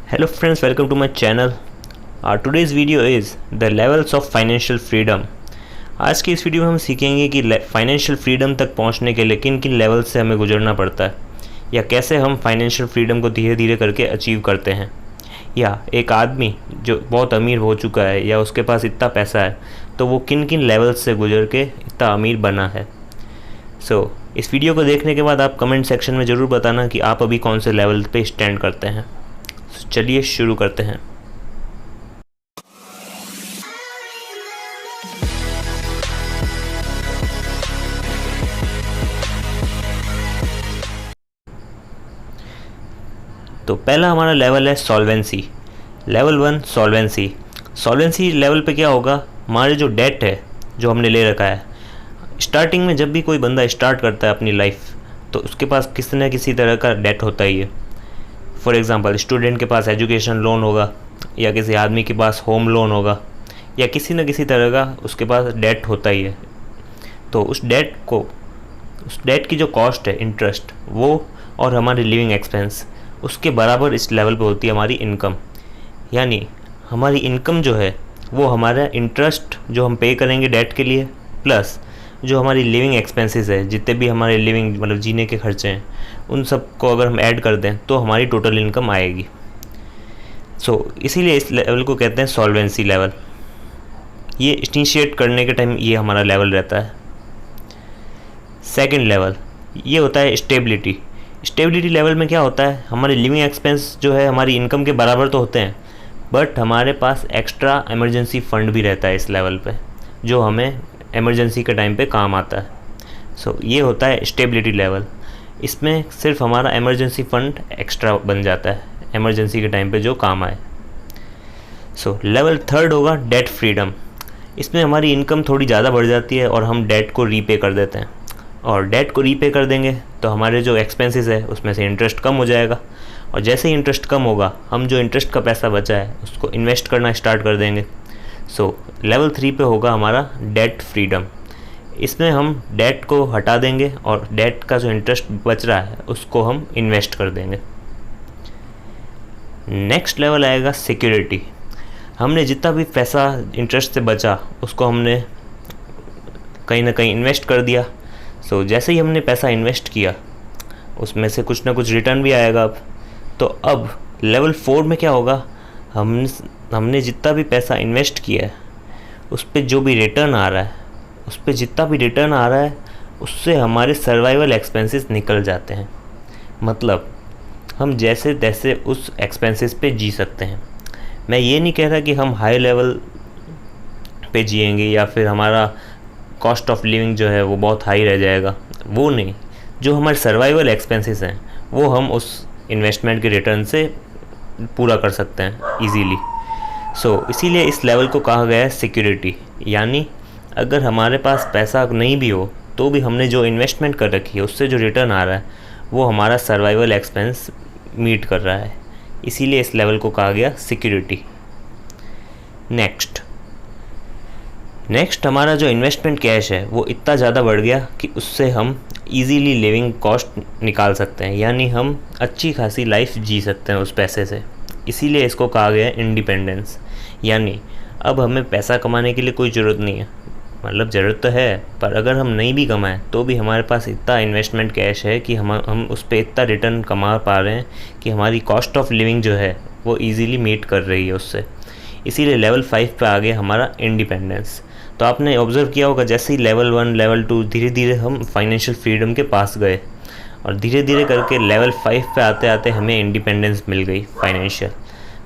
Hello friends, welcome to my channel. Today's video is the levels of financial freedom. आज की इस video में हम सीखेंगे कि फाइनेंशियल फ्रीडम तक पहुंचने के लिए किन किन लेवल से हमें गुजरना पड़ता है, या कैसे हम फाइनेंशियल फ्रीडम को धीरे धीरे करके अचीव करते हैं। या एक आदमी जो बहुत अमीर हो चुका है या उसके पास इतना पैसा है तो वो किन किन लेवल्स से गुजर के इतना अमीर बना है। इस वीडियो को देखने के बाद आप कमेंट सेक्शन में ज़रूर बताना कि आप अभी कौन से लेवल पे स्टैंड करते हैं। चलिए शुरू करते हैं। तो पहला हमारा लेवल है solvency. Level 1 solvency. Solvency level पे क्या होगा, हमारे जो डेट है जो हमने ले रखा है, स्टार्टिंग में जब भी कोई बंदा स्टार्ट करता है अपनी लाइफ तो उसके पास किसी न किसी तरह का डेट होता ही है। फॉर एग्ज़ाम्पल स्टूडेंट के पास एजुकेशन लोन होगा, या किसी आदमी के पास होम लोन होगा, या किसी न किसी तरह का उसके पास डेट होता ही है। तो उस डेट की जो कॉस्ट है, इंटरेस्ट, वो और हमारी लिविंग एक्सपेंस, उसके बराबर इस लेवल पे होती है हमारी इनकम। यानी हमारी इनकम जो है वो हमारा इंटरेस्ट जो हम पे करेंगे डेट के लिए, प्लस जो हमारी लिविंग एक्सपेंसेस है, जितने भी हमारे लिविंग मतलब जीने के खर्चे हैं, उन सब को अगर हम ऐड कर दें तो हमारी टोटल इनकम आएगी। इसीलिए इस लेवल को कहते हैं सॉल्वेंसी लेवल। ये इनिशिएट करने के टाइम ये हमारा लेवल रहता है। सेकंड लेवल ये होता है स्टेबिलिटी। स्टेबिलिटी लेवल में क्या होता है, हमारे लिविंग एक्सपेंस जो है हमारी इनकम के बराबर तो होते हैं, बट हमारे पास एक्स्ट्रा इमरजेंसी फ़ंड भी रहता है इस लेवल पे, जो हमें इमरजेंसी के टाइम पे काम आता है। ये होता है स्टेबिलिटी लेवल। इसमें सिर्फ हमारा इमरजेंसी फ़ंड एक्स्ट्रा बन जाता है इमरजेंसी के टाइम पे जो काम आए। लेवल थर्ड होगा डेट फ्रीडम। इसमें हमारी इनकम थोड़ी ज़्यादा बढ़ जाती है और हम डेट को रीपे कर देते हैं, और डेट को रीपे कर देंगे तो हमारे जो एक्सपेंसेस है उसमें से इंटरेस्ट कम हो जाएगा, और जैसे ही इंटरेस्ट कम होगा हम जो इंटरेस्ट का पैसा बचा है उसको इन्वेस्ट करना स्टार्ट कर देंगे। लेवल 3 पे होगा हमारा डेट फ्रीडम। इसमें हम डेट को हटा देंगे और डेट का जो इंटरेस्ट बच रहा है उसको हम इन्वेस्ट कर देंगे। नेक्स्ट लेवल आएगा सिक्योरिटी। हमने जितना भी पैसा इंटरेस्ट से बचा उसको हमने कहीं ना कहीं इन्वेस्ट कर दिया। जैसे ही हमने पैसा इन्वेस्ट किया उसमें से कुछ ना कुछ रिटर्न भी आएगा। अब लेवल 4 में क्या होगा, हमने जितना भी पैसा इन्वेस्ट किया है उस पर जो भी रिटर्न आ रहा है, उस पर जितना भी रिटर्न आ रहा है उससे हमारे सर्वाइवल एक्सपेंसेस निकल जाते हैं। मतलब हम जैसे तैसे उस एक्सपेंसेस पे जी सकते हैं। मैं ये नहीं कह रहा कि हम हाई लेवल पे जिएंगे या फिर हमारा कॉस्ट ऑफ लिविंग जो है वो बहुत हाई रह जाएगा, वो नहीं। जो हमारे सर्वाइवल एक्सपेंसेस हैं वो हम उस इन्वेस्टमेंट के रिटर्न से पूरा कर सकते हैं इजीली। इसीलिए इस लेवल को कहा गया है सिक्योरिटी। यानी अगर हमारे पास पैसा नहीं भी हो तो भी हमने जो इन्वेस्टमेंट कर रखी है उससे जो रिटर्न आ रहा है वो हमारा सर्वाइवल एक्सपेंस मीट कर रहा है, इसीलिए इस लेवल को कहा गया सिक्योरिटी। नेक्स्ट हमारा जो इन्वेस्टमेंट कैश है वो इतना ज़्यादा बढ़ गया कि उससे हम इजीली लिविंग कॉस्ट निकाल सकते हैं, यानी हम अच्छी खासी लाइफ जी सकते हैं उस पैसे से। इसीलिए इसको कहा गया है इंडिपेंडेंस। यानी अब हमें पैसा कमाने के लिए कोई ज़रूरत नहीं है, मतलब ज़रूरत तो है पर अगर हम नहीं भी कमाएं तो भी हमारे पास इतना इन्वेस्टमेंट कैश है कि हम उस पर इतना रिटर्न कमा पा रहे हैं कि हमारी कॉस्ट ऑफ लिविंग जो है वो ईज़िली मीट कर रही है उससे। इसीलिए लेवल 5 पे आ गया हमारा इंडिपेंडेंस। तो आपने ऑब्ज़र्व किया होगा जैसे ही लेवल 1 लेवल 2 धीरे धीरे हम फाइनेंशियल फ्रीडम के पास गए, और धीरे धीरे करके लेवल 5 पे आते आते हमें इंडिपेंडेंस मिल गई फाइनेंशियल।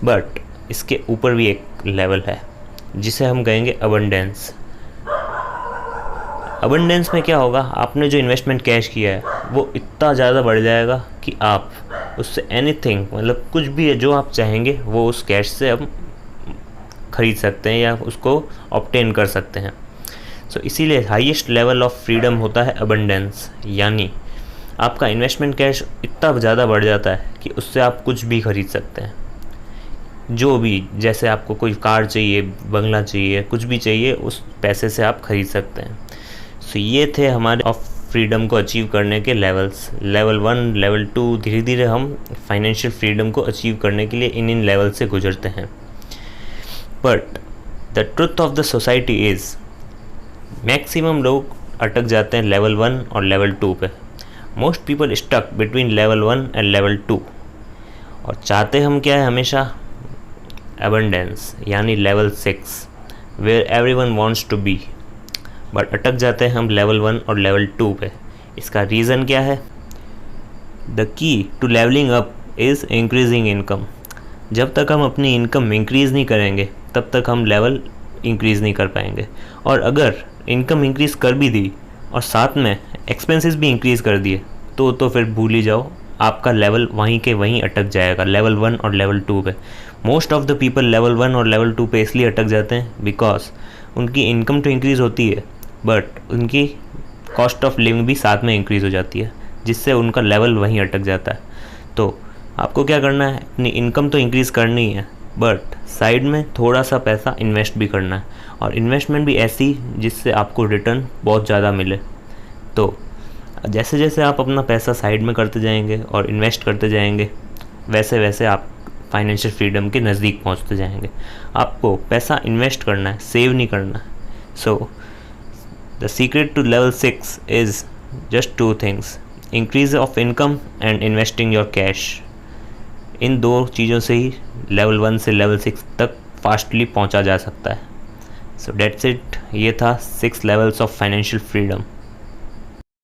बट इसके ऊपर भी एक लेवल है जिसे हम कहेंगे अबंडेंस। अबंडेंस में क्या होगा, आपने जो इन्वेस्टमेंट कैश किया है वो इतना ज़्यादा बढ़ जाएगा कि आप उससे एनीथिंग, मतलब कुछ भी है जो आप चाहेंगे वो उस कैश से हम खरीद सकते हैं या उसको ऑब्टेन कर सकते हैं। इसीलिए हाईएस्ट लेवल ऑफ फ्रीडम होता है अबंडेंस। यानी आपका इन्वेस्टमेंट कैश इतना ज़्यादा बढ़ जाता है कि उससे आप कुछ भी खरीद सकते हैं, जो भी, जैसे आपको कोई कार चाहिए, बंगला चाहिए, कुछ भी चाहिए, उस पैसे से आप खरीद सकते हैं। ये थे हमारे ऑफ फ्रीडम को अचीव करने के लेवल्स, लेवल 1, लेवल 2, धीरे धीरे हम फाइनेंशियल फ्रीडम को अचीव करने के लिए इन लेवल से गुजरते हैं। But the truth of the society is maximum लोग अटक जाते हैं लेवल 1 और लेवल 2 पे। Most people stuck between level 1 and level 2। और चाहते हम क्या है हमेशा? एबंडेंस, यानी level 6 where everyone wants to be. But अटक जाते हैं हम लेवल 1 और लेवल 2 पे। इसका रीज़न क्या है? The key to levelling up is increasing income. जब तक हम अपनी इनकम इंक्रीज़ नहीं करेंगे तब तक हम लेवल इंक्रीज़ नहीं कर पाएंगे। और अगर इनकम इंक्रीज़ कर भी दी और साथ में एक्सपेंसेस भी इंक्रीज़ कर दिए तो फिर भूल ही जाओ, आपका लेवल वहीं के वहीं अटक जाएगा, लेवल 1 और लेवल 2 पे। Most of the people level 1 और लेवल 2 पे इसलिए अटक जाते हैं बिकॉज उनकी इनकम तो इंक्रीज़ होती है बट उनकी कॉस्ट ऑफ लिविंग भी साथ में इंक्रीज़ हो जाती है, जिससे उनका लेवल वहीं अटक जाता है। तो आपको क्या करना है? अपनी इनकम तो इंक्रीज़ करनी है बट साइड में थोड़ा सा पैसा इन्वेस्ट भी करना है, और इन्वेस्टमेंट भी ऐसी जिससे आपको रिटर्न बहुत ज़्यादा मिले। तो जैसे जैसे आप अपना पैसा साइड में करते जाएंगे और इन्वेस्ट करते जाएंगे वैसे वैसे आप फाइनेंशियल फ्रीडम के नज़दीक पहुंचते जाएंगे। आपको पैसा इन्वेस्ट करना है, सेव नहीं करना है। So the secret to level 6 is just 2 things: increase of income and investing your cash. इन 2 चीज़ों से ही लेवल 1 से लेवल 6 तक फास्टली पहुंचा जा सकता है। So that's it. ये था 6 लेवल्स ऑफ फाइनेंशियल फ्रीडम।